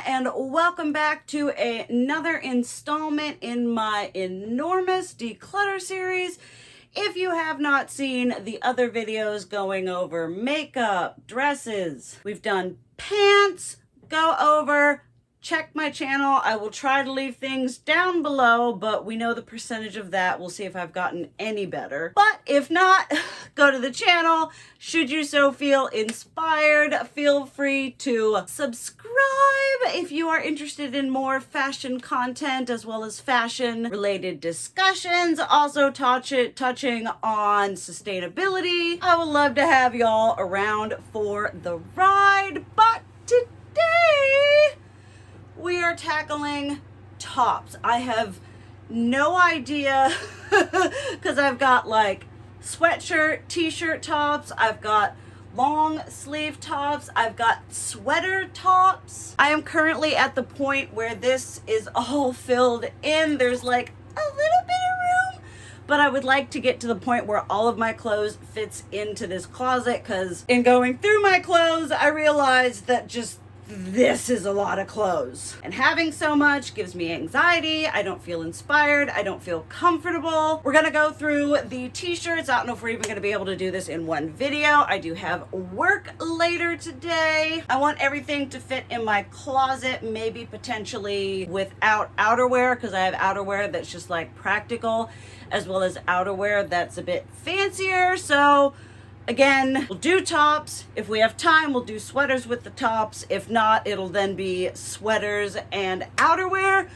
and welcome back to another installment in my enormous declutter series. If you have not seen the other videos going over makeup, dresses, we've done pants, go over, check my channel. I will try to leave things down below, but we know the percentage of that. We'll see if I've gotten any better. But if not, go to the channel. Should you so feel inspired, feel free to subscribe if you are interested in more fashion content as well as fashion related discussions, also touching on sustainability. I would love to have y'all around for the ride, but today we are tackling tops. I have no idea because I've got like sweatshirt, t-shirt tops, I've got long sleeve tops, I've got sweater tops. I am currently at the point where this is all filled in. There's like a little bit of room, but I would like to get to the point where all of my clothes fits into this closet, because in going through my clothes, I realized that just this is a lot of clothes. And having so much gives me anxiety. I don't feel inspired. I don't feel comfortable. We're gonna go through the t-shirts. I don't know if we're even gonna be able to do this in one video. I do have work later today. I want everything to fit in my closet, maybe potentially without outerwear, because I have outerwear that's just like practical, as well as outerwear that's a bit fancier. So again, we'll do tops. If we have time, we'll do sweaters with the tops. If not, it'll then be sweaters and outerwear.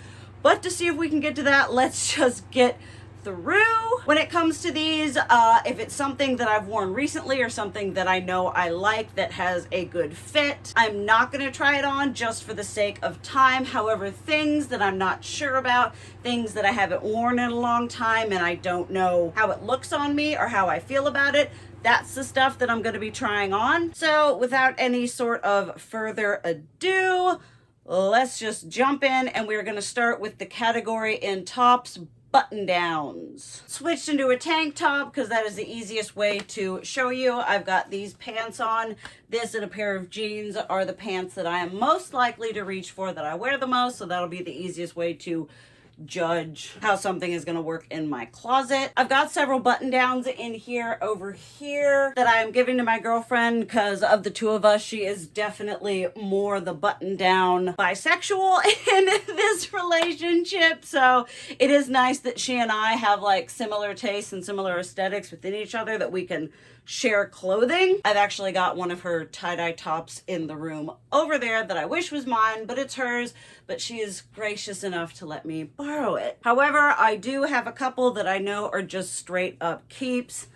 But to see if we can get to that, let's just get through. When it comes to these, if it's something that I've worn recently or something that I know I like that has a good fit, I'm not going to try it on just for the sake of time. However, things that I'm not sure about, things that I haven't worn in a long time and I don't know how it looks on me or how I feel about it, that's the stuff that I'm going to be trying on. So without any sort of further ado, let's just jump in, and we're going to start with the category in tops, button downs. Switched into a tank top because that is the easiest way to show you. I've got these pants on. This and a pair of jeans are the pants that I am most likely to reach for, that I wear the most, so that'll be the easiest way to judge how something is going to work in my closet. I've got several button downs in here over here that I'm giving to my girlfriend, because of the two of us, she is definitely more the button down bisexual in this relationship. So it is nice that she and I have like similar tastes and similar aesthetics within each other, that we can share clothing. I've actually got one of her tie-dye tops in the room over there that I wish was mine, but it's hers, but she is gracious enough to let me borrow it. However, I do have a couple that I know are just straight up keeps.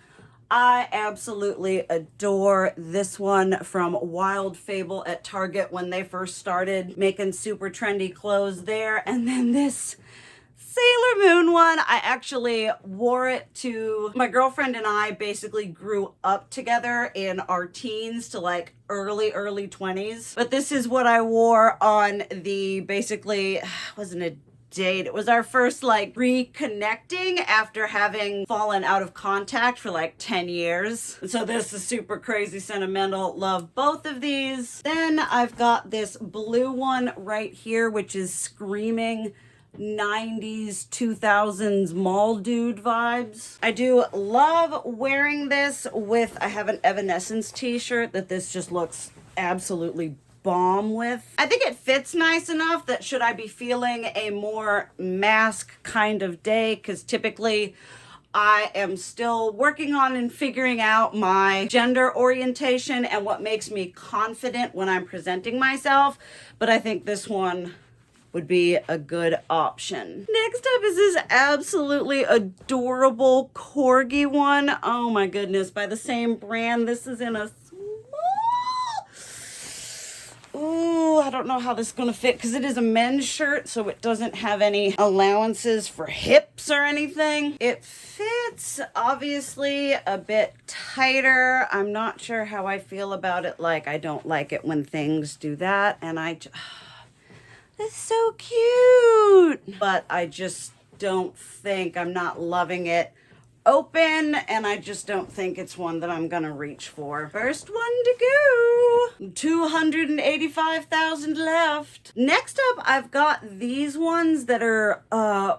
I absolutely adore this one from Wild Fable at Target when they first started making super trendy clothes there. And then this Sailor Moon one, I actually wore it to, my girlfriend and I basically grew up together in our teens to like early 20s. But this is what I wore on the, basically, wasn't a date. It was our first like reconnecting after having fallen out of contact for like 10 years. So this is super crazy sentimental. Love both of these. Then I've got this blue one right here, which is screaming 90s 2000s mall dude vibes. I do love wearing this with, I have an Evanescence t-shirt that this just looks absolutely bomb with. I think it fits nice enough that should I be feeling a more mask kind of day, because typically I am still working on and figuring out my gender orientation and what makes me confident when I'm presenting myself, but I think this one would be a good option. Next up is this absolutely adorable corgi one. Oh my goodness, by the same brand. This is in a small. Ooh, I don't know how this is gonna fit, because it is a men's shirt, so it doesn't have any allowances for hips or anything. It fits obviously a bit tighter. I'm not sure how I feel about it. Like, I don't like it when things do that, and it's so cute, but I just don't think, I'm not loving it open, and I just don't think it's one that I'm gonna reach for. First one to go. 285,000 left. Next up, I've got these ones that are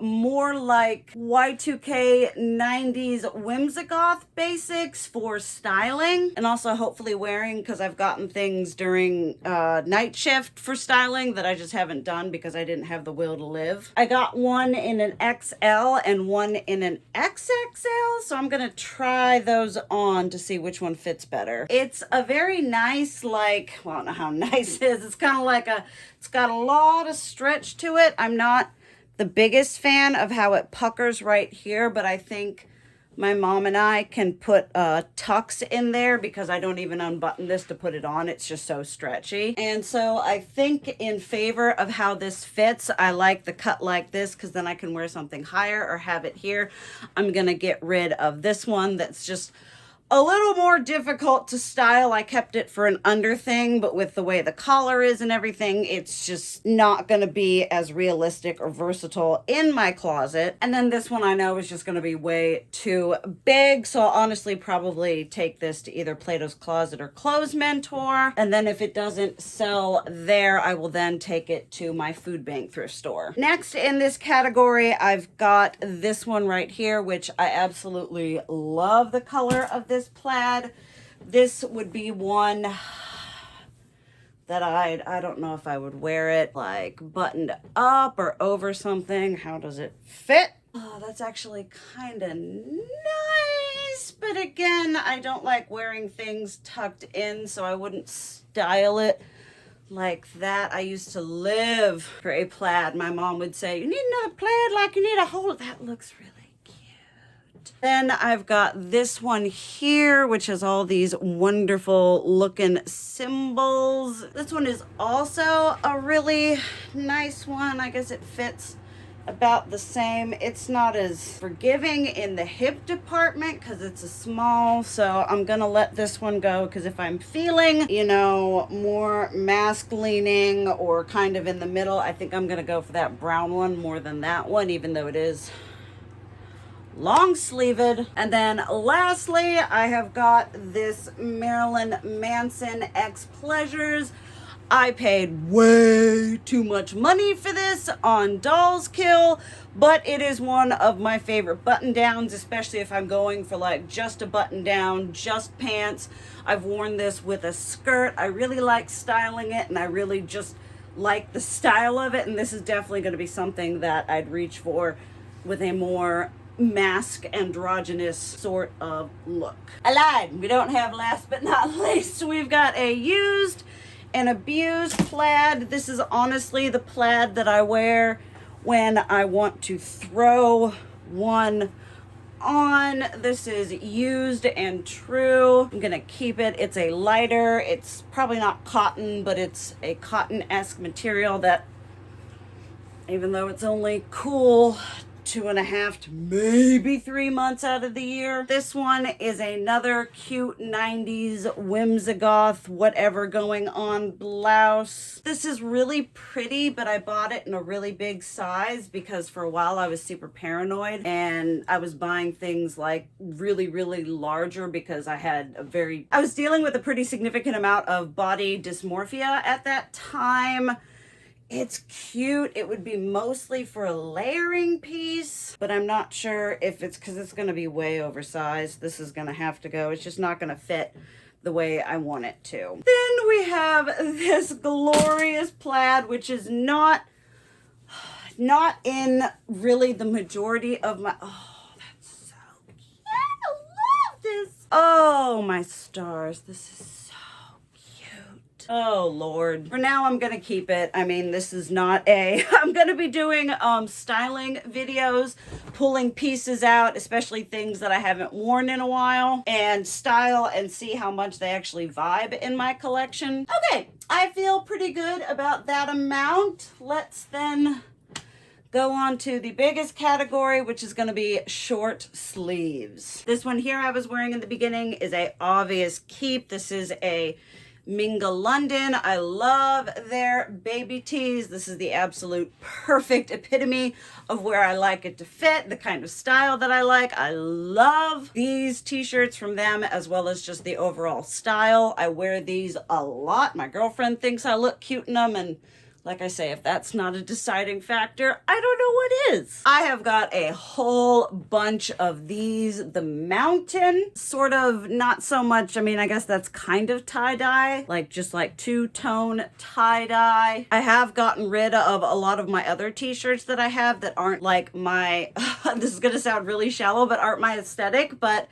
more like Y2K 90s whimsigoth basics for styling, and also hopefully wearing, because I've gotten things during night shift for styling that I just haven't done because I didn't have the will to live. I got one in an XL and one in an XXL, so I'm gonna try those on to see which one fits better. It's a very nice, like, well, I don't know how nice it is. It's kind of like it's got a lot of stretch to it. I'm not the biggest fan of how it puckers right here, but I think my mom and I can put tucks in there because I don't even unbutton this to put it on. It's just so stretchy. And so I think in favor of how this fits, I like the cut like this because then I can wear something higher or have it here. I'm gonna get rid of this one that's just a little more difficult to style. I kept it for an under thing, but with the way the collar is and everything, it's just not going to be as realistic or versatile in my closet. And then this one I know is just going to be way too big, so I'll honestly probably take this to either Plato's Closet or Clothes Mentor. And then if it doesn't sell there, I will then take it to my food bank thrift store. Next in this category, I've got this one right here, which I absolutely love the color of this plaid. This would be one that I don't know if I would wear it like buttoned up or over something. How does it fit? Oh, that's actually kind of nice, but again, I don't like wearing things tucked in, so I wouldn't style it like that. I used to live for a plaid. My mom would say, you need another plaid like you need a whole. That looks really. Then I've got this one here, which has all these wonderful looking symbols. This one is also a really nice one. I guess it fits about the same. It's not as forgiving in the hip department because it's a small, so I'm gonna let this one go because if I'm feeling, you know, more mask leaning or kind of in the middle, I think I'm gonna go for that brown one more than that one, even though it is long sleeved. And then lastly, I have got this Marilyn Manson X Pleasures. I paid way too much money for this on Dolls Kill, but it is one of my favorite button downs, especially if I'm going for like just a button down, just pants. I've worn this with a skirt. I really like styling it, and I really just like the style of it, and this is definitely going to be something that I'd reach for with a more mask androgynous sort of look. I lied. We don't have last but not least. We've got a used and abused plaid. This is honestly the plaid that I wear when I want to throw one on. This is used and true. I'm gonna keep it. It's a lighter. It's probably not cotton, but it's a cotton-esque material that, even though it's only cool 2.5 to maybe 3 months out of the year. This one is another cute 90s whimsigoth whatever going on blouse. This is really pretty, but I bought it in a really big size because for a while I was super paranoid and I was buying things like really, really larger because I was dealing with a pretty significant amount of body dysmorphia at that time. It's cute. It would be mostly for a layering piece, but I'm not sure if it's because it's going to be way oversized. This is going to have to go. It's just not going to fit the way I want it to. Then we have this glorious plaid, which is not in really the majority of my... Oh, that's so cute. I love this. Oh, my stars. This is oh Lord. For now, I'm gonna keep it. I mean, this is not I'm gonna be doing styling videos, pulling pieces out, especially things that I haven't worn in a while, and style and see how much they actually vibe in my collection. Okay, I feel pretty good about that amount. Let's then go on to the biggest category, which is going to be short sleeves. This one here I was wearing in the beginning is a obvious keep. This is a Minga London. I love their baby tees. This is the absolute perfect epitome of where I like it to fit, the kind of style that I like. I love these t-shirts from them, as well as just the overall style. I wear these a lot. My girlfriend thinks I look cute in them, and like I say, if that's not a deciding factor, I don't know what is. I have got a whole bunch of these. The Mountain, sort of not so much. I mean, I guess that's kind of tie-dye, like just like two-tone tie-dye. I have gotten rid of a lot of my other t-shirts that I have that aren't like my, this is gonna sound really shallow, but aren't my aesthetic, but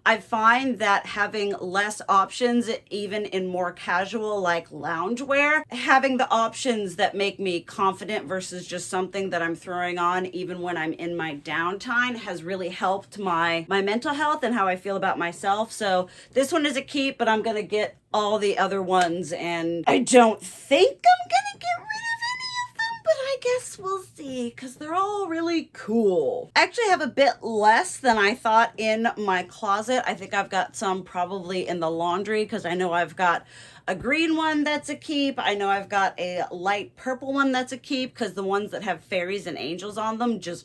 I find that having less options, even in more casual like loungewear, having the options that make me confident versus just something that I'm throwing on even when I'm in my downtime has really helped my mental health and how I feel about myself. So this one is a keep, but I'm gonna get all the other ones, and I don't think I'm gonna get rid of any of them, but I guess we'll see, because they're all really cool. I actually have a bit less than I thought in my closet. I think I've got some probably in the laundry, because I know I've got a green one that's a keep. I know I've got a light purple one that's a keep, because the ones that have fairies and angels on them just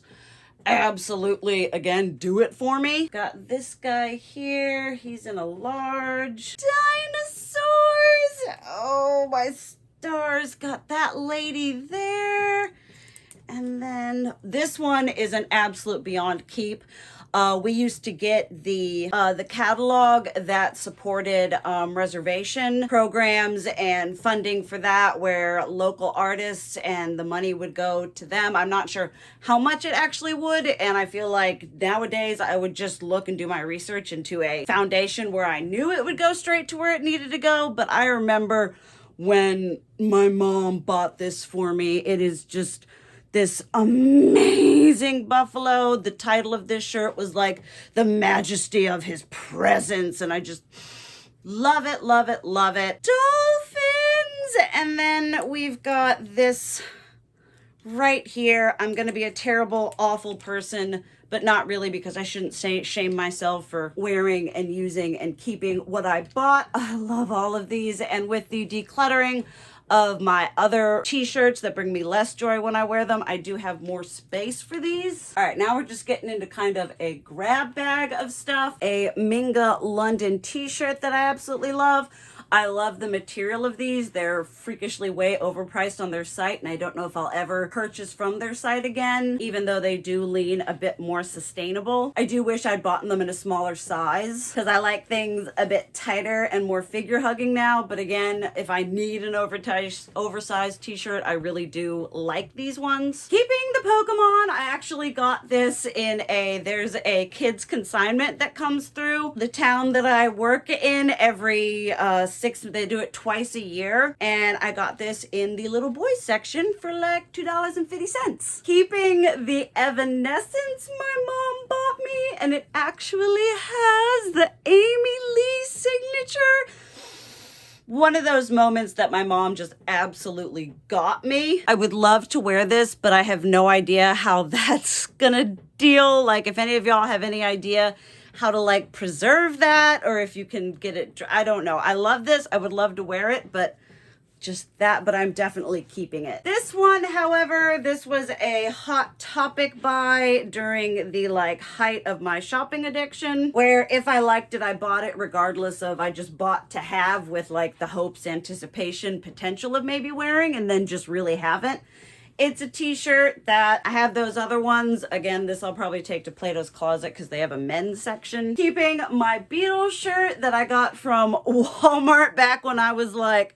absolutely, again, do it for me. Got this guy here. He's in a large. Dinosaurs! Oh, my stars. Got that lady there. And then this one is an absolute beyond keep. We used to get the catalog that supported reservation programs and funding for that, where local artists and the money would go to them. I'm not sure how much it actually would, and I feel like nowadays I would just look and do my research into a foundation where I knew it would go straight to where it needed to go. But I remember when my mom bought this for me. It is just this amazing buffalo. The title of this shirt was like The Majesty of His Presence, and I just love it, love it, love it. Dolphins! And then we've got this right here. I'm gonna be a terrible, awful person, but not really, because I shouldn't shame myself for wearing and using and keeping what I bought. I love all of these, and with the decluttering of my other t-shirts that bring me less joy when I wear them, I do have more space for these. All right, now we're just getting into kind of a grab bag of stuff. A Minga London t-shirt that I absolutely love. I love the material of these. They're freakishly way overpriced on their site, and I don't know if I'll ever purchase from their site again, even though they do lean a bit more sustainable. I do wish I'd bought them in a smaller size, because I like things a bit tighter and more figure hugging now. But again, if I need an oversized t-shirt, I really do like these ones. Keeping the Pokemon, I actually got this in there's a kids consignment that comes through the town that I work in every they do it twice a year, and I got this in the little boys section for like $2.50. Keeping the Evanescence my mom bought me, and it actually has the Amy Lee signature. One of those moments that my mom just absolutely got me. I would love to wear this, but I have no idea how that's gonna deal. Like, if any of y'all have any idea how to like preserve that, or if you can get it, I don't know. I love this. I would love to wear it, but just that, but I'm definitely keeping it. This one, however, this was a Hot Topic buy during the like height of my shopping addiction, where if I liked it, I bought it regardless of, I just bought to have with like the hopes, anticipation, potential of maybe wearing, and then just really haven't. It's a t-shirt that I have those other ones. Again, this I'll probably take to Plato's Closet because they have a men's section. Keeping my Beatles shirt that I got from Walmart back when I was like,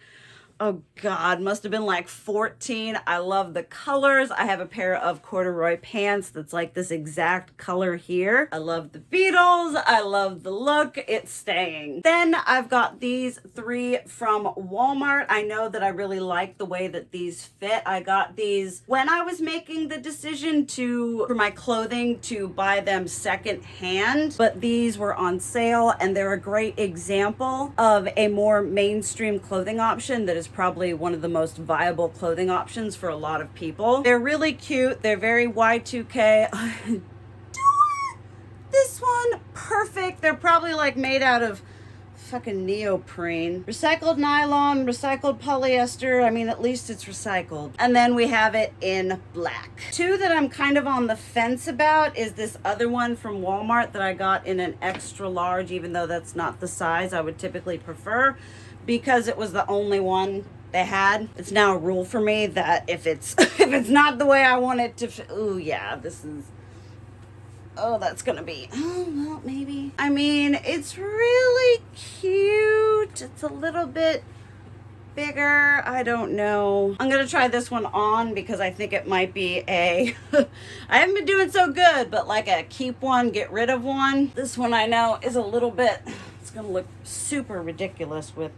oh God, must have been like 14. I love the colors. I have a pair of corduroy pants that's like this exact color here. I love the Beatles. I love the look. It's staying. Then I've got these three from Walmart. I know that I really like the way that these fit. I got these when I was making the decision for my clothing to buy them second hand, but these were on sale, and they're a great example of a more mainstream clothing option that is probably one of the most viable clothing options for a lot of people. They're really cute. They're very Y2K. This one, perfect. They're probably like made out of fucking neoprene. Recycled nylon, recycled polyester. I mean, at least it's recycled. And then we have it in black. Two that I'm kind of on the fence about is this other one from Walmart that I got in an extra large, even though that's not the size I would typically prefer, because it was the only one they had. It's now a rule for me that if it's if it's not the way I want it to ooh, yeah, this is, oh, that's gonna be, oh, well, maybe. I mean, it's really cute. It's a little bit bigger. I don't know. I'm gonna try this one on because I think it might be a, I haven't been doing so good, but like a keep one, get rid of one. This one I know is a little bit, it's gonna look super ridiculous with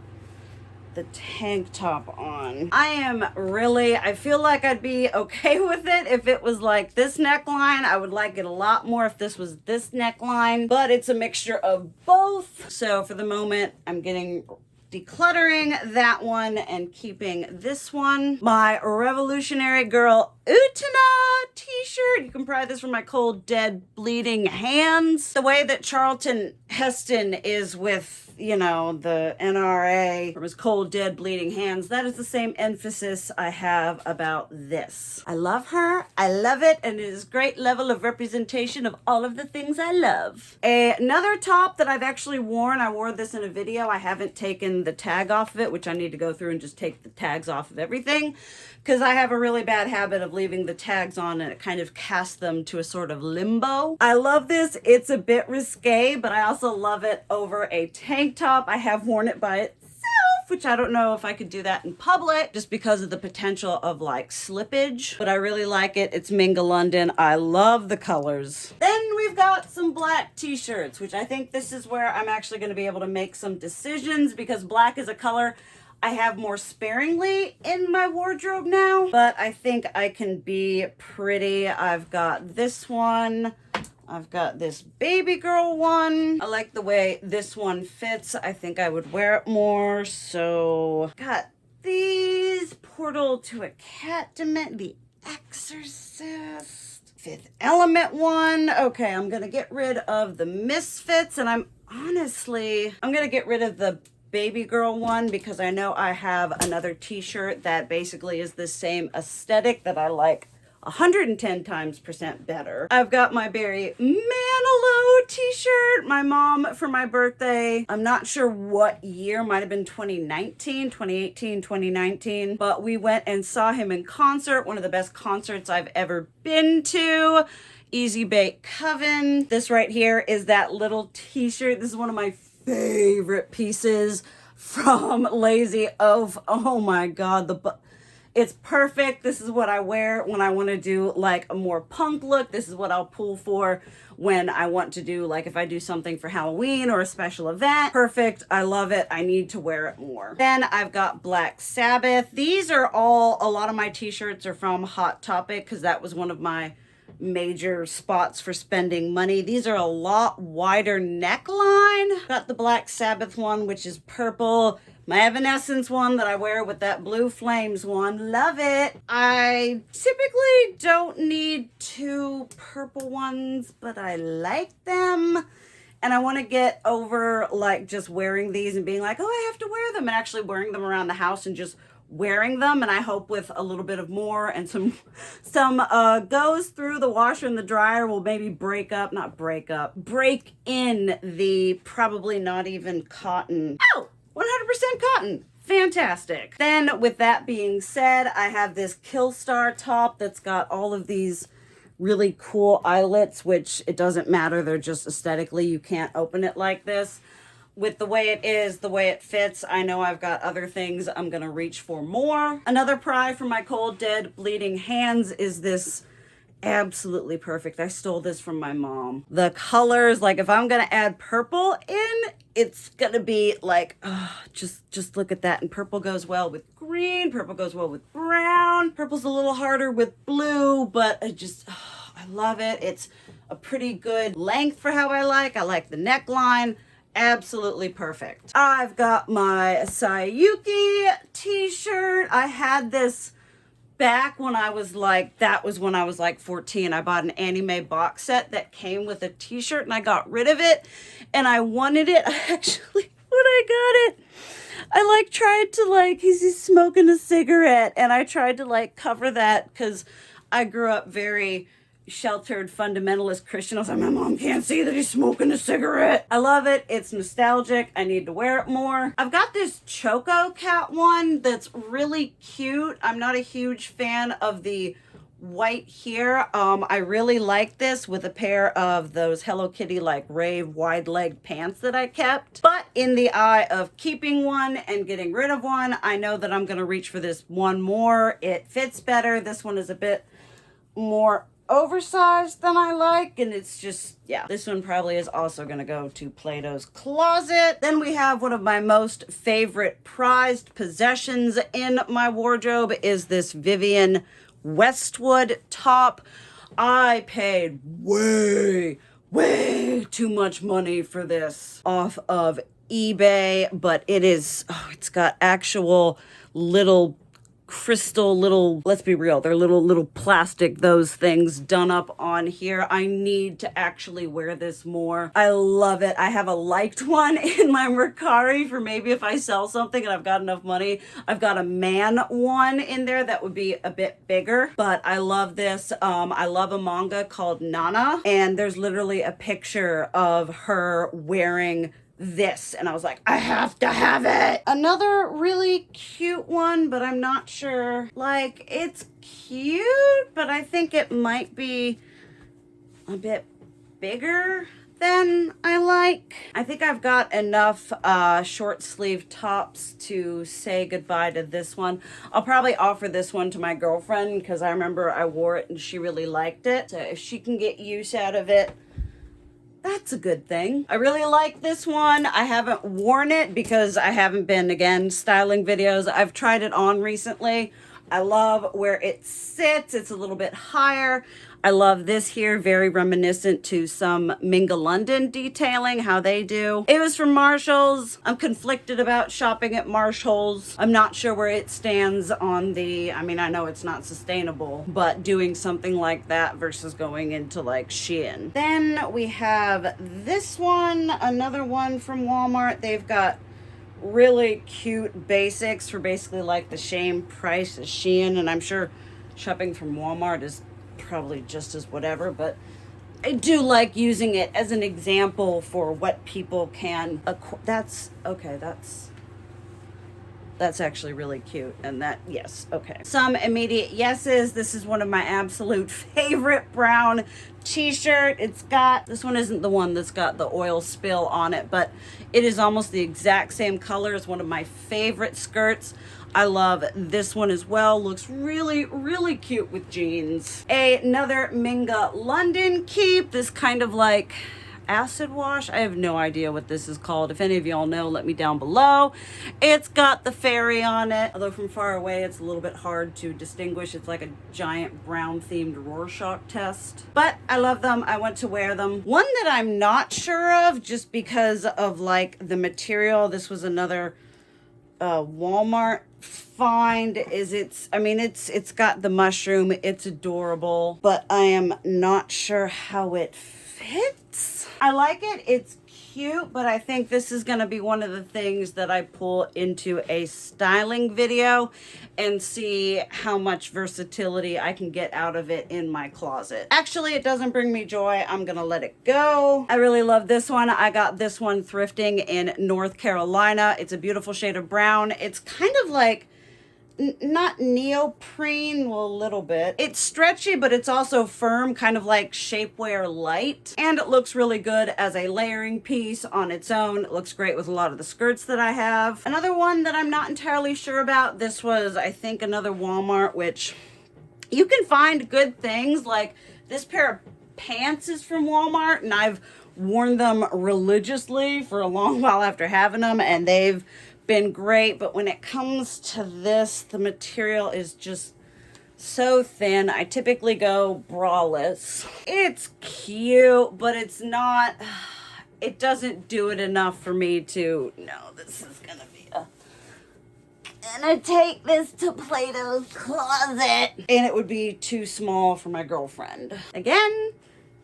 the tank top on. I feel like I'd be okay with it if it was like this neckline. I would like it a lot more if this was this neckline, but it's a mixture of both. So for the moment, I'm decluttering that one and keeping this one. My Revolutionary Girl Utana t-shirt. You can pry this from my cold, dead, bleeding hands. The way that Charlton Heston is with, you know, the NRA from his cold, dead, bleeding hands, that is the same emphasis I have about this. I love her. I love it. And it is a great level of representation of all of the things I love. Another top that I've actually worn, I wore this in a video. I haven't taken the tag off of it, which I need to go through and just take the tags off of everything, because I have a really bad habit of leaving the tags on and it kind of casts them to a sort of limbo. I love this. It's a bit risque, but I also love it over a tank top. I have worn it by itself, which I don't know if I could do that in public just because of the potential of like slippage, but I really like it. It's Minga London. I love the colors. Then we've got some black t-shirts, which I think this is where I'm actually going to be able to make some decisions, because black is a color I have more sparingly in my wardrobe now, but I think I can be pretty. I've got this one. I've got this baby girl one. I like the way this one fits. I think I would wear it more. So got these. Portal to a Cat Dimension, The Exorcist, Fifth Element one. Okay, I'm gonna get rid of the Misfits, and I'm gonna get rid of the baby girl one because I know I have another t-shirt that basically is the same aesthetic that I like 110 times % better. I've got my Barry Manilow t-shirt. My mom, for my birthday, I'm not sure what year, might have been 2019, 2018, 2019, but we went and saw him in concert, one of the best concerts I've ever been to. Easy Bake Coven. This right here is that little t-shirt. This is one of my favorite pieces from Lazy Oaf. Oh my God, it's perfect. This is what I wear when I want to do like a more punk look. This is what I'll pull for when I want to do, like if I do something for Halloween or a special event. Perfect. I love it. I need to wear it more. Then I've got Black Sabbath. These are all, a lot of my t-shirts are from Hot Topic because that was one of my major spots for spending money. These are a lot wider neckline. Got the Black Sabbath one, which is purple. My Evanescence one that I wear with that Blue Flames one. Love it. I typically don't need two purple ones, but I like them. And I want to get over like just wearing these and being like, oh, I have to wear them, and actually wearing them around the house and just wearing them. And I hope with a little bit of more and some goes through the washer and the dryer will maybe break in the probably not even cotton. Oh, 100% cotton. Fantastic. Then with that being said, I have this Killstar top that's got all of these really cool eyelets, which it doesn't matter. They're just aesthetically, you can't open it like this. With the way it is, the way it fits, I know I've got other things I'm going to reach for more. Another pry from my cold, dead, bleeding hands is this absolutely perfect. I stole this from my mom. The colors, like if I'm going to add purple in, it's going to be like, just look at that. And purple goes well with green. Purple goes well with brown. Purple's a little harder with blue, but I love it. It's a pretty good length for how I like. I like the neckline. Absolutely perfect. I've got my Sayuki t-shirt. I had this back when I was like, that was when I was like 14. I bought an anime box set that came with a t-shirt and I got rid of it and I wanted it. I actually when I got it. I like tried to like, he's smoking a cigarette, and I tried to like cover that because I grew up very sheltered fundamentalist Christian. I was like, my mom can't see that he's smoking a cigarette. I love it. It's nostalgic. I need to wear it more. I've got this Choco Cat one that's really cute. I'm not a huge fan of the white here. I really like this with a pair of those Hello Kitty like rave wide leg pants that I kept. But in the eye of keeping one and getting rid of one, I know that I'm going to reach for this one more. It fits better. This one is a bit more oversized than I like, and it's just, yeah, this one probably is also gonna go to Plato's closet. Then we have one of my most favorite prized possessions in my wardrobe is this Vivienne Westwood top. I paid way too much money for this off of eBay, but it is, oh, it's got actual little crystal little, let's be real, they're little plastic, those things done up on here. I need to actually wear this more. I love it. I have a liked one in my Mercari for maybe if I sell something and I've got enough money. I've got a man one in there that would be a bit bigger, but I love this. I love a manga called Nana, and there's literally a picture of her wearing this, and I was like, I have to have it. Another really cute one, but I'm not sure, like, it's cute, but I think it might be a bit bigger than I like. I think I've got enough short sleeve tops to say goodbye to this one. I'll probably offer this one to my girlfriend because I remember I wore it and she really liked it. So if she can get use out of it, that's a good thing. I really like this one. I haven't worn it because I haven't been, again, styling videos. I've tried it on recently. I love where it sits. It's a little bit higher. I love this here, very reminiscent to some Minga London detailing, how they do. It was from Marshall's. I'm conflicted about shopping at Marshall's. I'm not sure where it stands on the, I mean, I know it's not sustainable, but doing something like that versus going into like Shein. Then we have this one, another one from Walmart. They've got really cute basics for basically like the same price as Shein, and I'm sure shopping from Walmart is probably just as whatever, but I do like using it as an example for what people can that's okay, that's actually really cute. And that, yes, okay. Some immediate yeses. This is one of my absolute favorite brown t-shirt. It's got, this one isn't the one that's got the oil spill on it, but it is almost the exact same color as one of my favorite skirts. I love this one as well. Looks really cute with jeans. Another Minga London keep. This kind of like acid wash. I have no idea what this is called. If any of y'all know, let me down below. It's got the fairy on it, although from far away it's a little bit hard to distinguish. It's like a giant brown themed Rorschach test, but I love them. I want to wear them. One that I'm not sure of just because of like the material, this was another Walmart find, is it's got the mushroom. It's adorable, but I am not sure how it fits. I like it. It's cute, but I think this is going to be one of the things that I pull into a styling video and see how much versatility I can get out of it in my closet. Actually, it doesn't bring me joy. I'm going to let it go. I really love this one. I got this one thrifting in North Carolina. It's a beautiful shade of brown. It's kind of like not neoprene, well, a little bit. It's stretchy, but it's also firm, kind of like shapewear light. And it looks really good as a layering piece on its own. It looks great with a lot of the skirts that I have. Another one that I'm not entirely sure about, this was, I think, another Walmart, which you can find good things. Like this pair of pants is from Walmart, and I've worn them religiously for a long while after having them, and they've been great. But when it comes to this, the material is just so thin. I typically go braless. It's cute, but it's not, it doesn't do it enough for me to, no, this is gonna be gonna take this to Plato's closet, and it would be too small for my girlfriend. Again,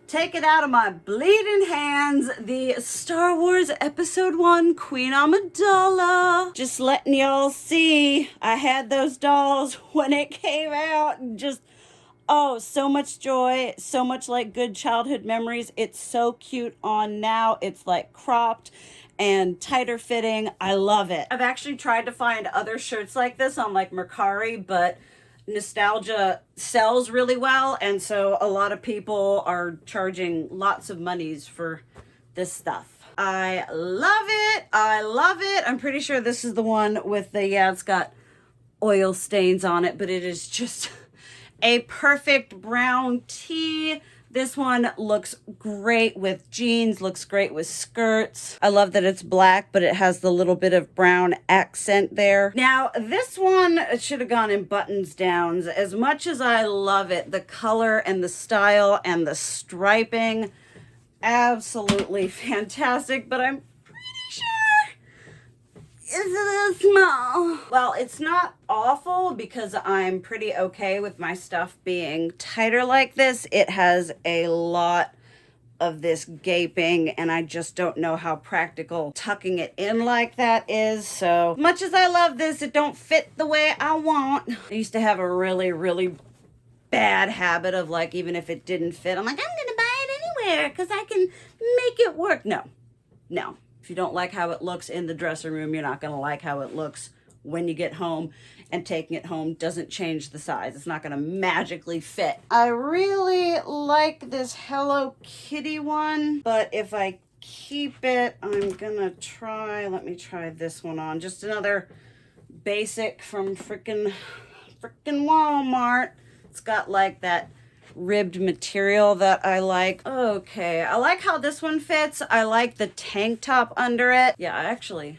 take it out of my bleeding hands, the Star Wars Episode 1 Queen Amidala. Just letting y'all see, I had those dolls when it came out, and just, oh, so much joy, so much like good childhood memories. It's so cute on now. It's like cropped and tighter fitting. I love it. I've actually tried to find other shirts like this on like Mercari, but nostalgia sells really well, and so a lot of people are charging lots of monies for this stuff. I love it. I love it. I'm pretty sure this is the one with the, yeah, it's got oil stains on it, but it is just a perfect brown tee. This one looks great with jeans, looks great with skirts. I love that it's black, but it has the little bit of brown accent there. Now, this one should have gone in buttons downs. As much as I love it, the color and the style and the striping, absolutely fantastic, but I'm pretty sure it's a little small. Well, it's not awful because I'm pretty okay with my stuff being tighter like this. It has a lot of this gaping, and I just don't know how practical tucking it in like that is. So much as I love this, it don't fit the way I want. I used to have a really, really bad habit of like, even if it didn't fit, I'm like, I'm gonna buy it anywhere because I can make it work. No. If you don't like how it looks in the dressing room, you're not going to like how it looks when you get home, and taking it home doesn't change the size. It's not going to magically fit. I really like this Hello Kitty one, but if I keep it, I'm going to try, let me try this one on. Just another basic from frickin' Walmart. It's got like that ribbed material that I like. Okay, I like how this one fits. I like the tank top under it. Yeah, I actually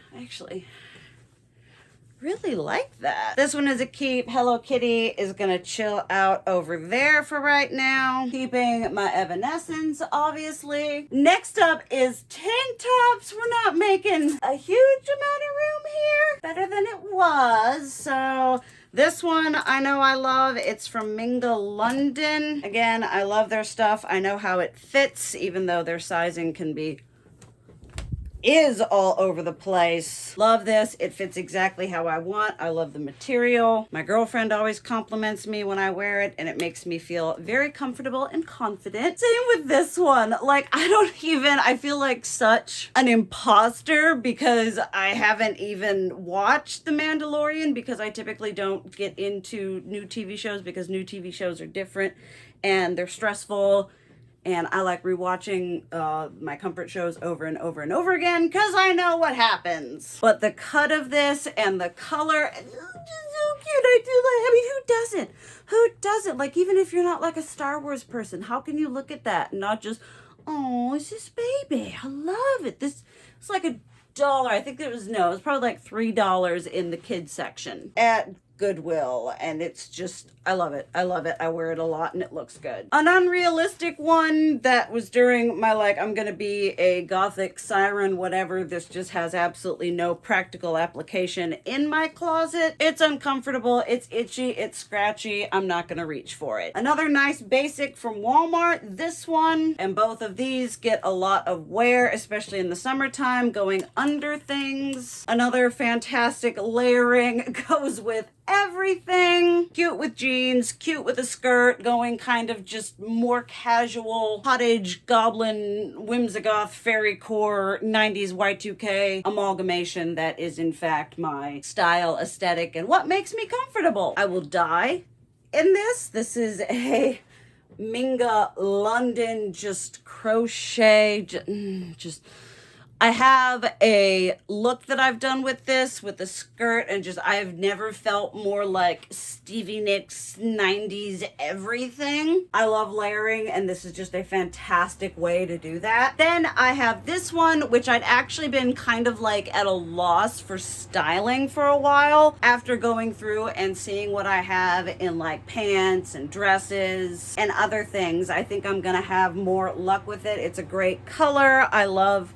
really like that. This one is a keep. Hello Kitty is gonna chill out over there for right now. Keeping my Evanescence, obviously. Next up is tank tops. We're not making a huge amount of room here. Better than it was. So this one I know I love. It's from Minga London. Again, I love their stuff. I know how it fits, even though their sizing is all over the place. Love this. It fits exactly how I want. I love the material. My girlfriend always compliments me when I wear it, and it makes me feel very comfortable and confident. Same with this one. Like, I feel like such an imposter because I haven't even watched The Mandalorian, because I typically don't get into new TV shows because new TV shows are different and they're stressful. And I like rewatching my comfort shows over and over and over again because I know what happens. But the cut of this and the color, it's just so cute. I mean, who doesn't? Who doesn't? Like, even if you're not like a Star Wars person, how can you look at that and not just, oh, it's this baby. I love it. This, it's like $1. I think it was probably like $3 in the kids section at Goodwill, and it's just, I love it. I love it. I wear it a lot and it looks good. An unrealistic one that was during my, like, I'm gonna be a gothic siren, whatever. This just has absolutely no practical application in my closet. It's uncomfortable, it's itchy, it's scratchy. I'm not gonna reach for it. Another nice basic from Walmart, this one, and both of these get a lot of wear, especially in the summertime, going under things. Another fantastic layering, goes with everything. Cute with jeans, cute with a skirt, going kind of just more casual cottage goblin whimsigoth fairy core 90s Y2K amalgamation that is in fact my style, aesthetic, and what makes me comfortable. I will die in this. This is a Minga London just crochet, just I have a look that I've done with this, with the skirt, and just, I've never felt more like Stevie Nicks 90s everything. I love layering, and this is just a fantastic way to do that. Then I have this one, which I'd actually been kind of like at a loss for styling for a while after going through and seeing what I have in like pants and dresses and other things. I think I'm gonna have more luck with it. It's a great color. I love,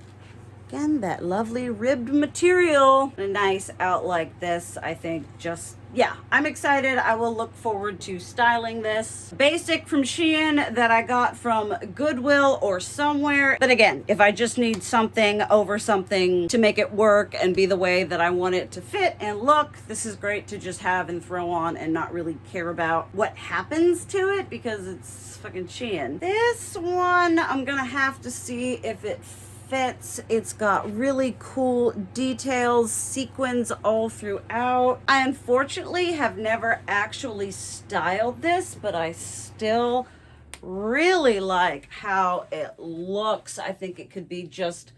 again, that lovely ribbed material. A nice out like this, I think, just yeah, I'm excited. I will look forward to styling this. Basic from Shein that I got from Goodwill or somewhere. But again, if I just need something over something to make it work and be the way that I want it to fit and look, this is great to just have and throw on and not really care about what happens to it because it's fucking Shein. This one, I'm gonna have to see if it fits. It's got really cool details, sequins all throughout. I unfortunately have never actually styled this, but I still really like how it looks. I think it could be just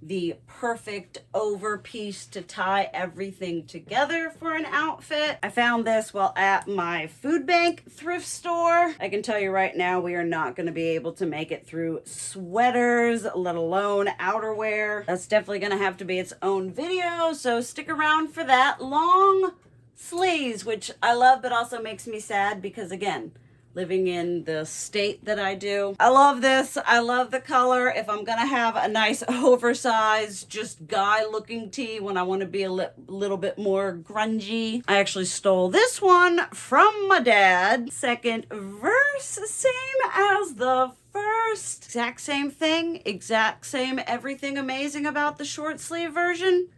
the perfect over piece to tie everything together for an outfit. I found this while at my food bank thrift store. I can tell you right now, we are not going to be able to make it through sweaters, let alone outerwear. That's definitely going to have to be its own video, so stick around for that. Long sleeves, which I love, but also makes me sad because, again, living in the state that I do. I love this. I love the color. If I'm gonna have a nice oversized, just guy looking tee when I want to be a little bit more grungy, I actually stole this one from my dad. Second verse, same as the first. Exact same thing, exact same everything amazing about the short sleeve version.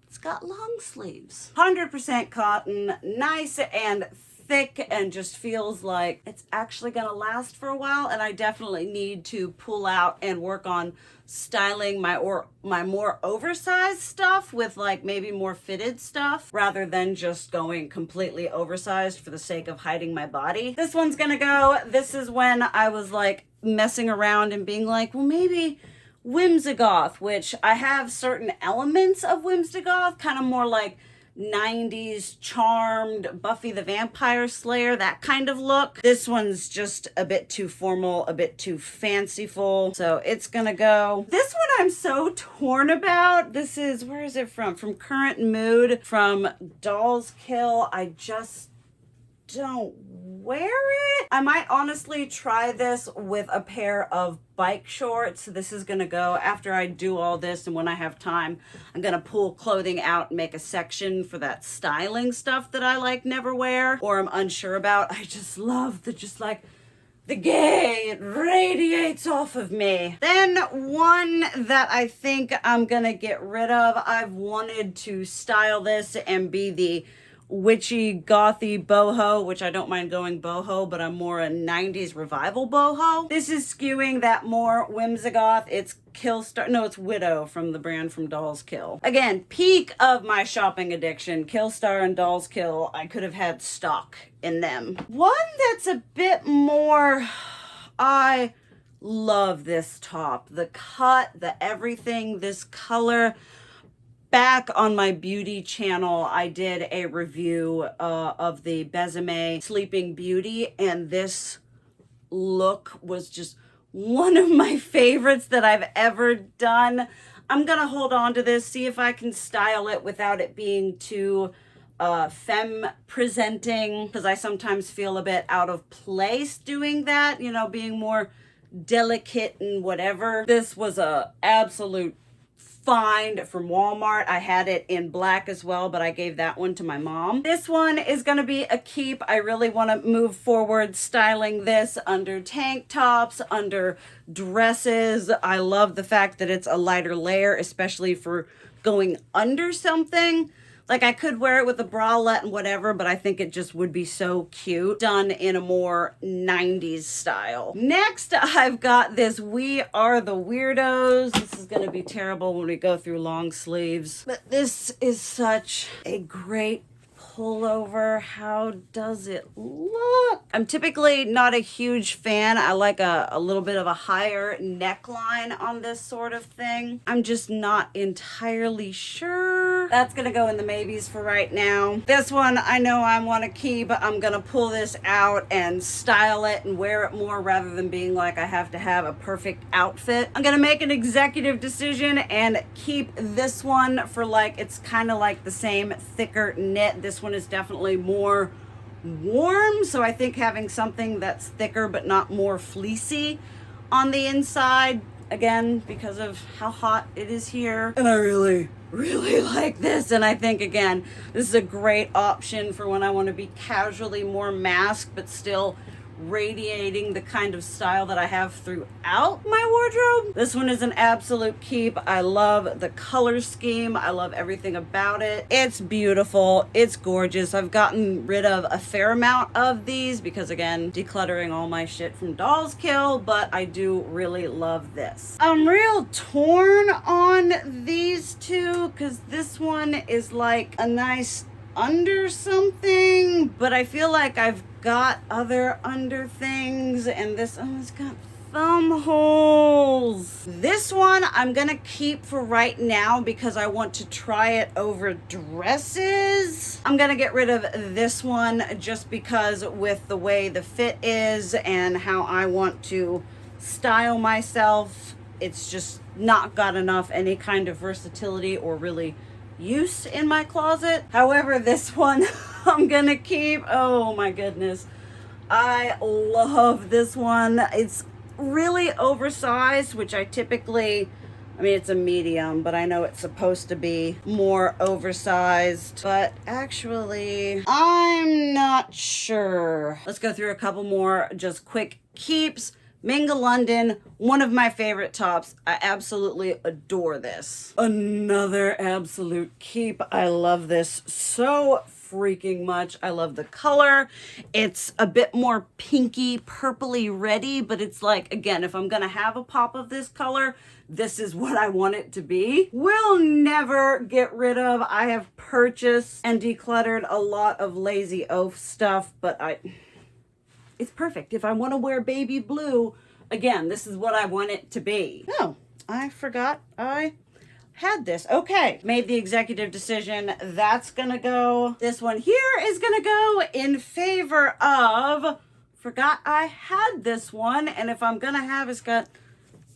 It's got long sleeves. 100% cotton, nice and thick, and just feels like it's actually gonna last for a while. And I definitely need to pull out and work on styling my more oversized stuff with like maybe more fitted stuff rather than just going completely oversized for the sake of hiding my body. This one's gonna go. This is when I was like messing around and being like, well, maybe whimsigoth, which I have certain elements of whimsigoth, kind of more like 90s Charmed, Buffy the Vampire Slayer, that kind of look. This one's just a bit too formal, a bit too fanciful, so it's gonna go. This one I'm so torn about. This is, where is it from? From Current Mood, from Dolls Kill. I just don't wear it. I might honestly try this with a pair of bike shorts. This is gonna go after I do all this, and when I have time, I'm gonna pull clothing out and make a section for that styling stuff that I like never wear or I'm unsure about. I just love the gay, it radiates off of me. Then one that I think I'm gonna get rid of, I've wanted to style this and be the witchy, gothy boho, which I don't mind going boho, but I'm more a 90s revival boho. This is skewing that more whimsigoth. It's Killstar, no, it's Widow from the brand from Dolls Kill. Again, peak of my shopping addiction, Killstar and Dolls Kill. I could have had stock in them. One that's a bit more, I love this top. The cut, the everything, this color. Back on my beauty channel, I did a review of the Besame Sleeping Beauty, and this look was just one of my favorites that I've ever done. I'm gonna hold on to this, see if I can style it without it being too femme presenting, because I sometimes feel a bit out of place doing that, you know, being more delicate and whatever. This was a absolute find from Walmart. I had it in black as well, but I gave that one to my mom. This one is going to be a keep. I really want to move forward styling this under tank tops, under dresses. I love the fact that it's a lighter layer, especially for going under something. Like, I could wear it with a bralette and whatever, but I think it just would be so cute done in a more 90s style. Next, I've got this We Are the Weirdos. This is going to be terrible when we go through long sleeves, but this is such a great pullover. How does it look? I'm typically not a huge fan. I like a little bit of a higher neckline on this sort of thing. I'm just not entirely sure. That's gonna go in the maybes for right now. This one I know I want to keep. I'm gonna pull this out and style it and wear it more rather than being like I have to have a perfect outfit. I'm gonna make an executive decision and keep this one for, like, it's kind of like the same thicker knit. This one is definitely more warm, so I think having something that's thicker but not more fleecy on the inside, again, because of how hot it is here. And I really really like this, and I think, again, this is a great option for when I want to be casually more masked but still radiating the kind of style that I have throughout my wardrobe. This one is an absolute keep. I love the color scheme. I love everything about it. It's beautiful. It's gorgeous. I've gotten rid of a fair amount of these because, again, decluttering all my shit from Dolls Kill, but I do really love this. I'm real torn on these two because this one is like a nice under something, but I feel like I've got other under things, and this one's got thumb holes. This one I'm gonna keep for right now because I want to try it over dresses. I'm gonna get rid of this one just because with the way the fit is and how I want to style myself, it's just not got enough any kind of versatility or really use in my closet. However, this one I'm gonna keep. Oh my goodness, I love this one. It's really oversized, which I typically, I mean, it's a medium, but I know it's supposed to be more oversized, but actually I'm not sure. Let's go through a couple more just quick keeps. Minga London, one of my favorite tops. I absolutely adore this. Another absolute keep. I love this so freaking much. I love the color. It's a bit more pinky, purpley reddy, but it's like, again, if I'm gonna have a pop of this color, this is what I want it to be. Will never get rid of. I have purchased and decluttered a lot of Lazy Oaf stuff, but it's perfect. If I want to wear baby blue, again, this is what I want it to be. Oh, I forgot I had this. Okay, made the executive decision. That's gonna go. This one here is gonna go in favor of, forgot I had this one, and if I'm gonna have, it's got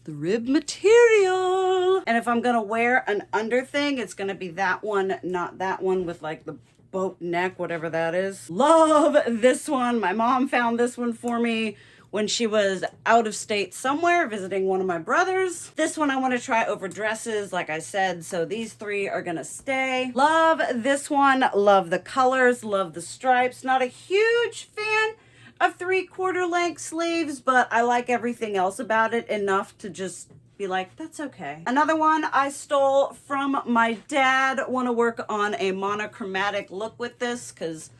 the rib material. And if I'm gonna wear an under thing, it's gonna be that one, not that one with like the boat neck, whatever that is. Love this one. My mom found this one for me when she was out of state somewhere visiting one of my brothers. This one I want to try over dresses, like I said, so these three are gonna stay. Love this one. Love the colors. Love the stripes. Not a huge fan of 3/4 length sleeves, but I like everything else about it enough to just be like, that's okay. Another one I stole from my dad. Want to work on a monochromatic look with this because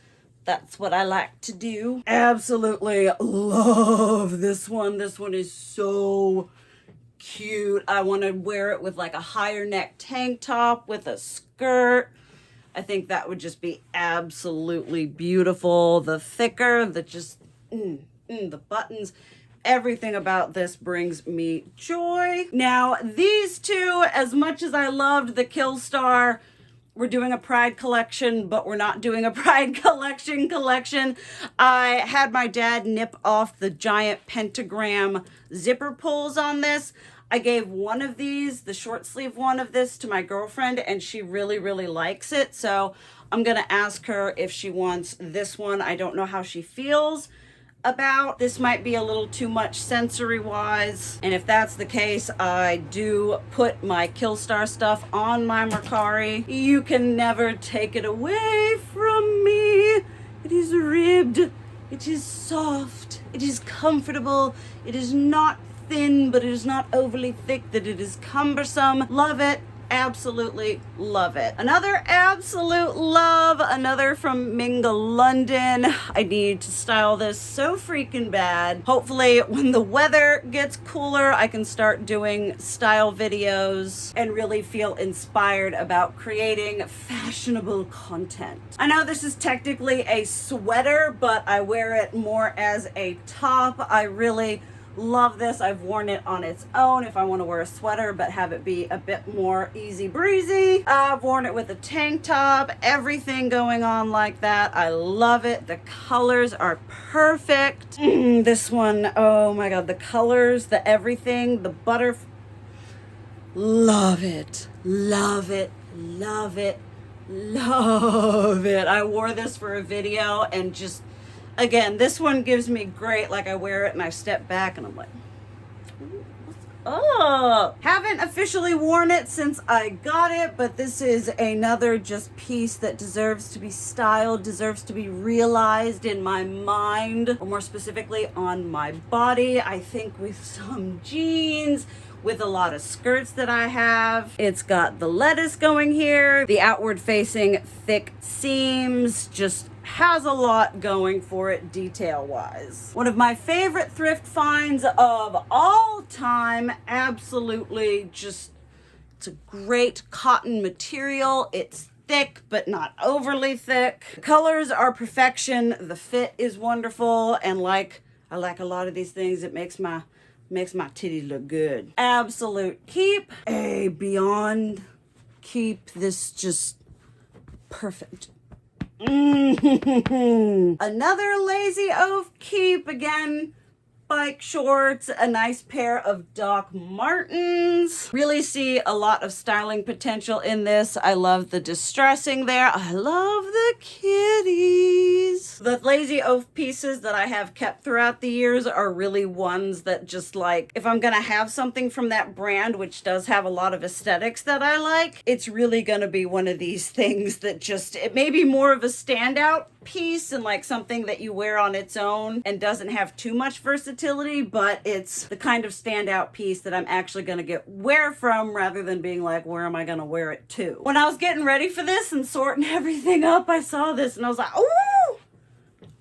that's what I like to do. Absolutely love this one. This one is so cute. I want to wear it with like a higher neck tank top with a skirt. I think that would just be absolutely beautiful. The thicker, the just, the buttons. Everything about this brings me joy. Now, these two, as much as I loved the Killstar, we're doing a Pride collection, but we're not doing a Pride collection. I had my dad nip off the giant pentagram zipper pulls on this. I gave one of these, the short sleeve one of this, to my girlfriend, and she really, really likes it. So I'm gonna ask her if she wants this one. I don't know how she feels about this. Might be a little too much sensory wise, and if that's the case, I do put my Killstar stuff on my Mercari. You can never take it away from me. It is ribbed, it is soft, it is comfortable, it is not thin, but it is not overly thick that it is cumbersome. Love it. Absolutely love it. Another absolute love, another from Minga London. I need to style this so freaking bad. Hopefully when the weather gets cooler, I can start doing style videos and really feel inspired about creating fashionable content. I know this is technically a sweater, but I wear it more as a top. I really love this. I've worn it on its own if I want to wear a sweater but have it be a bit more easy breezy. I've worn it with a tank top, everything going on like that. I love it. The colors are perfect. This one, oh my god, the colors, the everything, the butter. Love it. Love it. Love it. Love it. I wore this for a video and just, again, this one gives me great, like I wear it and I step back and I'm like, up. Haven't officially worn it since I got it, but this is another just piece that deserves to be styled, deserves to be realized in my mind, or more specifically on my body. I think with some jeans, with a lot of skirts that I have. It's got the lettuce going here, the outward facing thick seams, just has a lot going for it detail wise. One of my favorite thrift finds of all time, absolutely just, it's a great cotton material. It's thick, but not overly thick. The colors are perfection. The fit is wonderful. And I like a lot of these things, it makes my titties look good. Absolute keep. A beyond keep. This just perfect. Another Lazy Oaf keep. Again, bike shorts, a nice pair of Doc Martens. Really see a lot of styling potential in this. I love the distressing there. I love the kitties. The Lazy Oaf pieces that I have kept throughout the years are really ones that just like, if I'm gonna have something from that brand, which does have a lot of aesthetics that I like, it's really gonna be one of these things that just, it may be more of a standout piece and like something that you wear on its own and doesn't have too much versatility, but it's the kind of standout piece that I'm actually going to get wear from rather than being like, where am I going to wear it to? When I was getting ready for this and sorting everything up, I saw this and I was like, oh,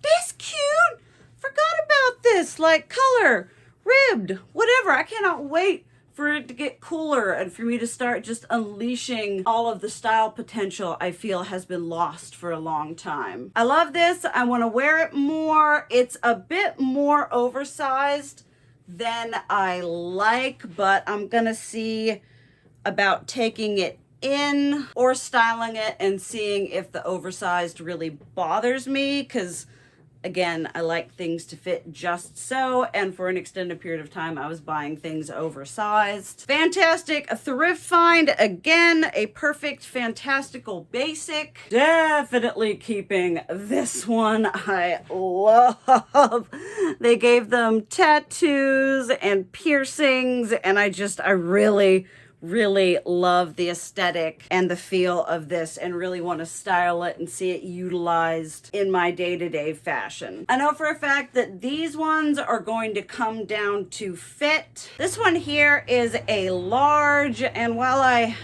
this cute. Forgot about this, like color, ribbed, whatever. I cannot wait for it to get cooler and for me to start just unleashing all of the style potential I feel has been lost for a long time. I love this. I want to wear it more. It's a bit more oversized than I like, but I'm gonna see about taking it in or styling it and seeing if the oversized really bothers me, because again, I like things to fit just so, and for an extended period of time, I was buying things oversized. Fantastic, a thrift find. Again, a perfect, fantastical basic. Definitely keeping this one. I love. They gave them tattoos and piercings, and I really love the aesthetic and the feel of this and really want to style it and see it utilized in my day-to-day fashion. I know for a fact that these ones are going to come down to fit. This one here is a large, and while I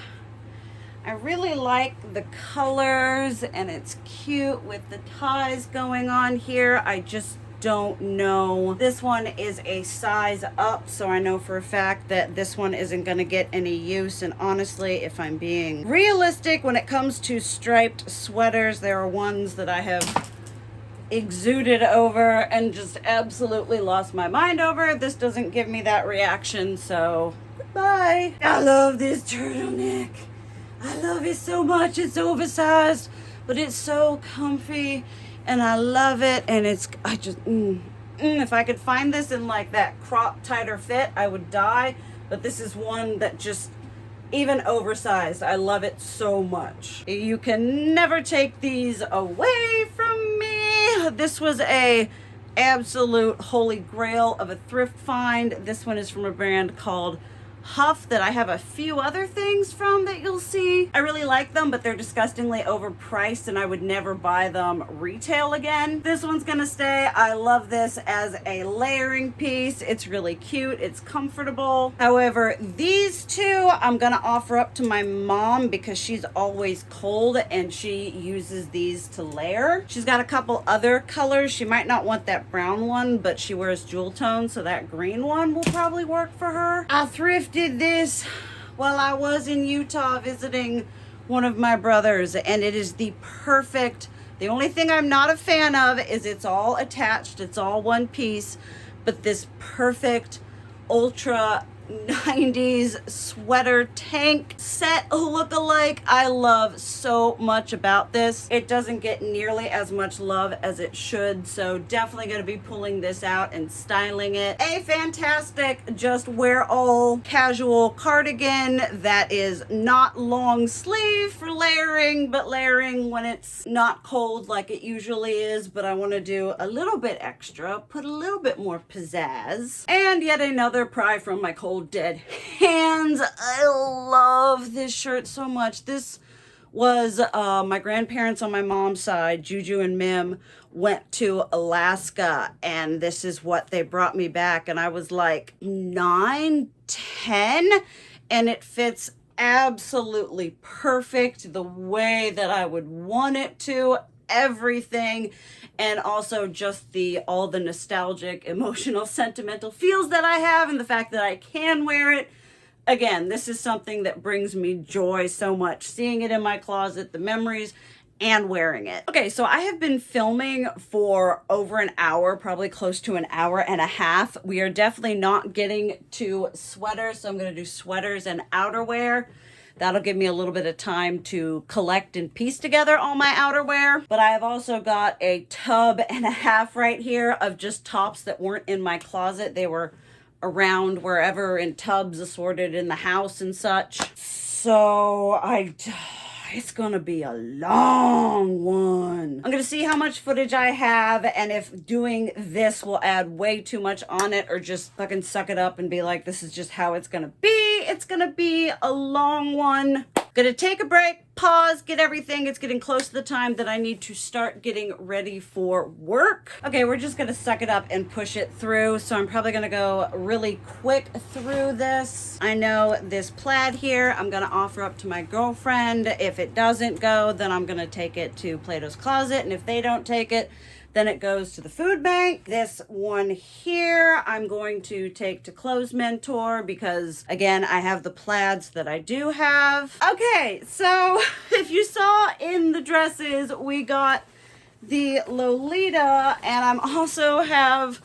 really like the colors and it's cute with the ties going on here, I just don't know. This one is a size up, so I know for a fact that this one isn't going to get any use. And honestly, if I'm being realistic, when it comes to striped sweaters, there are ones that I have exuded over and just absolutely lost my mind over. This doesn't give me that reaction, so goodbye. I love this turtleneck. I love it so much. It's oversized, but it's so comfy. And I love it, and it's, if I could find this in like that crop tighter fit, I would die. But this is one that just, even oversized, I love it so much. You can never take these away from me. This was a absolute holy grail of a thrift find. This one is from a brand called Huff that I have a few other things from that you'll see. I really like them, but they're disgustingly overpriced and I would never buy them retail again. This one's gonna stay. I love this as a layering piece. It's really cute. It's comfortable. However, these two I'm gonna offer up to my mom because she's always cold and she uses these to layer. She's got a couple other colors. She might not want that brown one, but she wears jewel tone, so that green one will probably work for her. I thrifted this while I was in Utah visiting one of my brothers, and it is the perfect, the only thing I'm not a fan of is it's all attached, it's all one piece, but this perfect ultra 90s sweater tank set look-alike. I love so much about this. It doesn't get nearly as much love as it should, so definitely going to be pulling this out and styling it. A fantastic just wear all casual cardigan that is not long sleeve for layering, but layering when it's not cold like it usually is, but I want to do a little bit extra, put a little bit more pizzazz. And yet another pry from my cold cold dead hands. I love this shirt so much. This was my grandparents on my mom's side, Juju and Mim, went to Alaska, and this is what they brought me back, and I was like 9, 10, and it fits absolutely perfect the way that I would want it to, everything, and also just all the nostalgic, emotional, sentimental feels that I have, and the fact that I can wear it. Again, this is something that brings me joy so much, seeing it in my closet, the memories, and wearing it. Okay, so I have been filming for over an hour, probably close to an hour and a half. We are definitely not getting to sweaters, so I'm gonna do sweaters and outerwear. That'll give me a little bit of time to collect and piece together all my outerwear. But I have also got a tub and a half right here of just tops that weren't in my closet. They were around wherever in tubs assorted in the house and such. So it's gonna be a long one. I'm gonna see how much footage I have, and if doing this will add way too much on it or just fucking suck it up and be like, this is just how it's gonna be. It's gonna be a long one. Gonna take a break, pause, get everything. It's getting close to the time that I need to start getting ready for work. Okay, we're just gonna suck it up and push it through. So I'm probably gonna go really quick through this. I know this plaid here, I'm gonna offer up to my girlfriend. If it doesn't go, then I'm gonna take it to Plato's Closet. And if they don't take it, then it goes to the food bank. This one here, I'm going to take to Clothes Mentor because, again, I have the plaids that I do have. Okay, so if you saw in the dresses, we got the Lolita, and I'm also have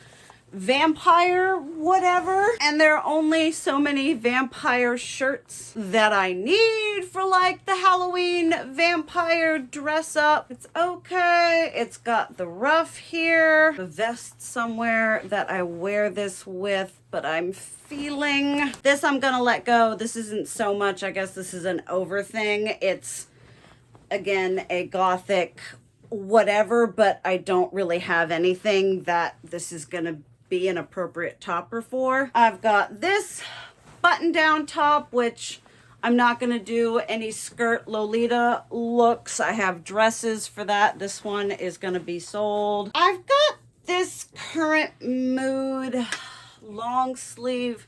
vampire whatever, and there are only so many vampire shirts that I need for like the Halloween vampire dress up. It's okay. It's got the ruff here, the vest somewhere that I wear this with, but I'm feeling this. I'm gonna let go. This isn't so much, I guess this is an over thing. It's again a gothic whatever, but I don't really have anything that this is gonna be an appropriate topper for. I've got this button down top, which I'm not gonna do any skirt Lolita looks. I have dresses for that. This one is gonna be sold. I've got this Current Mood long sleeve.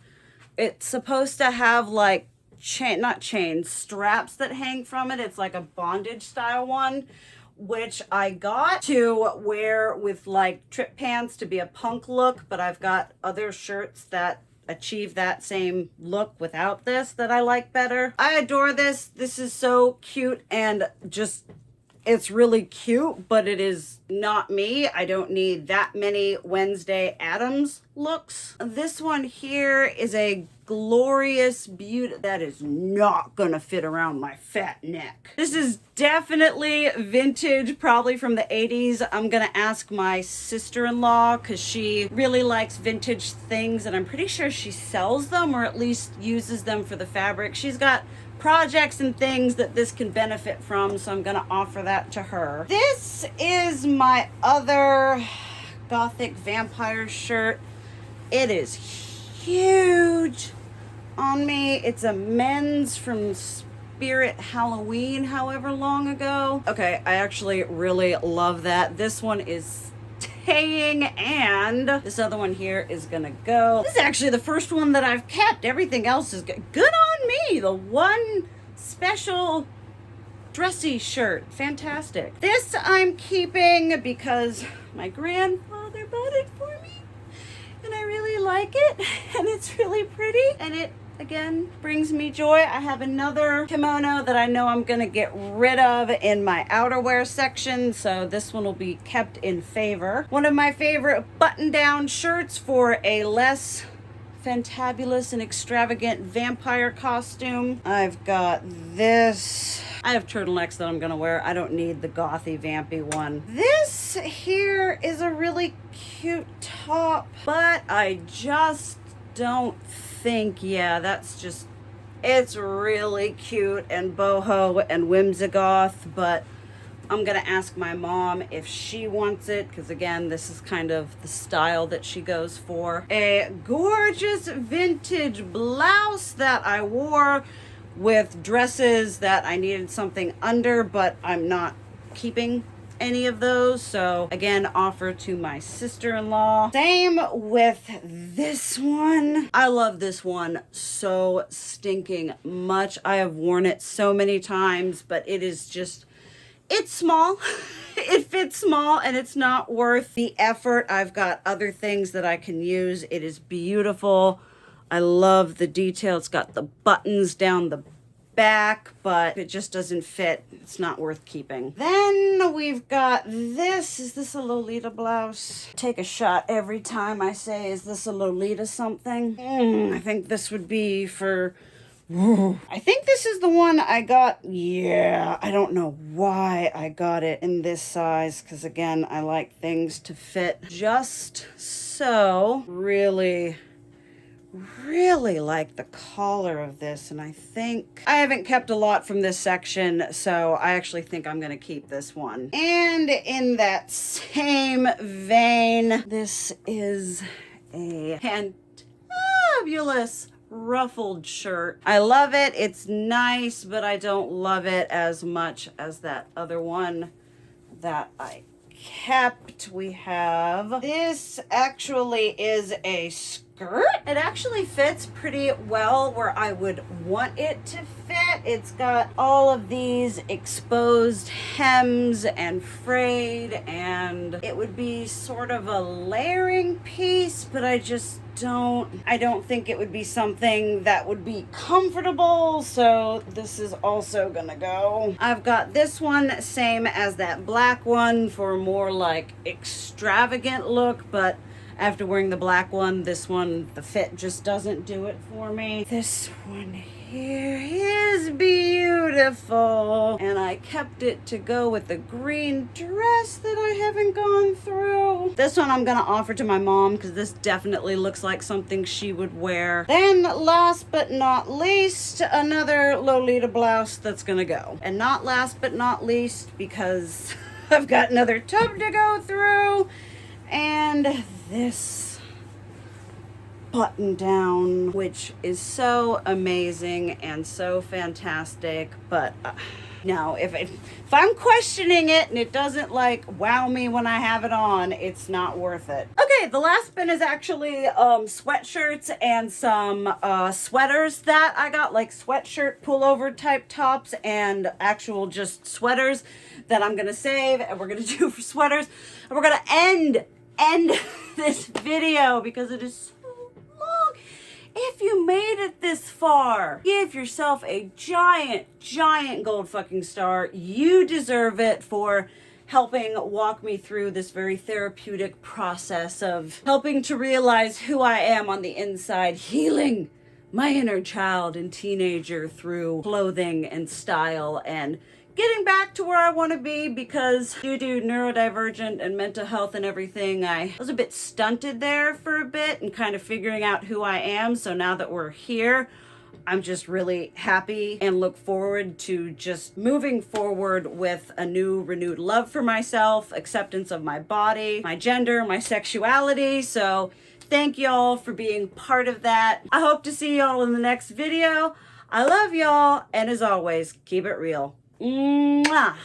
It's supposed to have like straps that hang from it. It's like a bondage style one, which I got to wear with like trip pants to be a punk look, but I've got other shirts that achieve that same look without this that I like better. I adore this. This is so cute and just, it's really cute, but it is not me. I don't need that many Wednesday Addams looks. This one here is a glorious beauty that is not gonna fit around my fat neck. This is definitely vintage, probably from the 80s. I'm gonna ask my sister-in-law because she really likes vintage things, and I'm pretty sure she sells them or at least uses them for the fabric. She's got projects and things that this can benefit from, so I'm gonna offer that to her. This is my other gothic vampire shirt. It is huge on me. It's a men's from Spirit Halloween however long ago. Okay, I actually really love that. This one is staying, and this other one here is gonna go. This is actually the first one that I've kept. Everything else is good on me. The one special dressy shirt, fantastic. This I'm keeping because my grandfather bought it for me and I really like it, and it's really pretty, and it again brings me joy. I have another kimono that I know I'm gonna get rid of in my outerwear section, so this one will be kept in favor. One of my favorite button-down shirts for a less fantabulous and extravagant vampire costume. I've got this. I have turtlenecks that I'm gonna wear. I don't need the gothy vampy one. This here is a really cute top, but I just don't think, yeah, that's just, it's really cute and boho and whimsigoth, but I'm gonna ask my mom if she wants it, because again, this is kind of the style that she goes for. A gorgeous vintage blouse that I wore with dresses that I needed something under, but I'm not keeping any of those, so again, offer to my sister-in-law. Same with this one. I love this one so stinking much. I have worn it so many times, but it is just, it's small. It fits small and it's not worth the effort. I've got other things that I can use. It is beautiful. I love the detail. It's got the buttons down the back, but it just doesn't fit. It's not worth keeping. Then we've got this. Is this a Lolita blouse? Take a shot every time I say, is this a Lolita something? I think this would be for... I think this is the one I got. Yeah, I don't know why I got it in this size, because again, I like things to fit just so. Really like the collar of this, and I think I haven't kept a lot from this section, so I actually think I'm gonna keep this one. And in that same vein, this is a fantabulous ruffled shirt. I love it. It's nice, but I don't love it as much as that other one that I kept. We have this. Actually is a skirt. It actually fits pretty well where I would want it to fit. It's got all of these exposed hems and frayed, and it would be sort of a layering piece, but I don't think it would be something that would be comfortable, so this is also gonna go. I've got this one, same as that black one, for a more like extravagant look, but after wearing the black one, this one, the fit just doesn't do it for me. This one here is beautiful, and I kept it to go with the green dress that I haven't gone through. This one I'm gonna offer to my mom, because this definitely looks like something she would wear. Then last but not least, another Lolita blouse that's gonna go. And not last but not least, because I've got another tub to go through, and this button down, which is so amazing and so fantastic, but no, if I'm questioning it and it doesn't like wow me when I have it on, it's not worth it. Okay, the last bin is actually sweatshirts and some sweaters that I got, like sweatshirt pullover type tops and actual just sweaters that I'm gonna save, and we're gonna do for sweaters, and we're gonna end this video because it is so long. If you made it this far, give yourself a giant gold fucking star. You deserve it for helping walk me through this very therapeutic process of helping to realize who I am on the inside, healing my inner child and teenager through clothing and style, and getting back to where I want to be, because due to neurodivergent and mental health and everything, I was a bit stunted there for a bit and kind of figuring out who I am. So now that we're here, I'm just really happy and look forward to just moving forward with a new renewed love for myself, acceptance of my body, my gender, my sexuality. So thank y'all for being part of that. I hope to see y'all in the next video. I love y'all, and as always, keep it real. Mwah.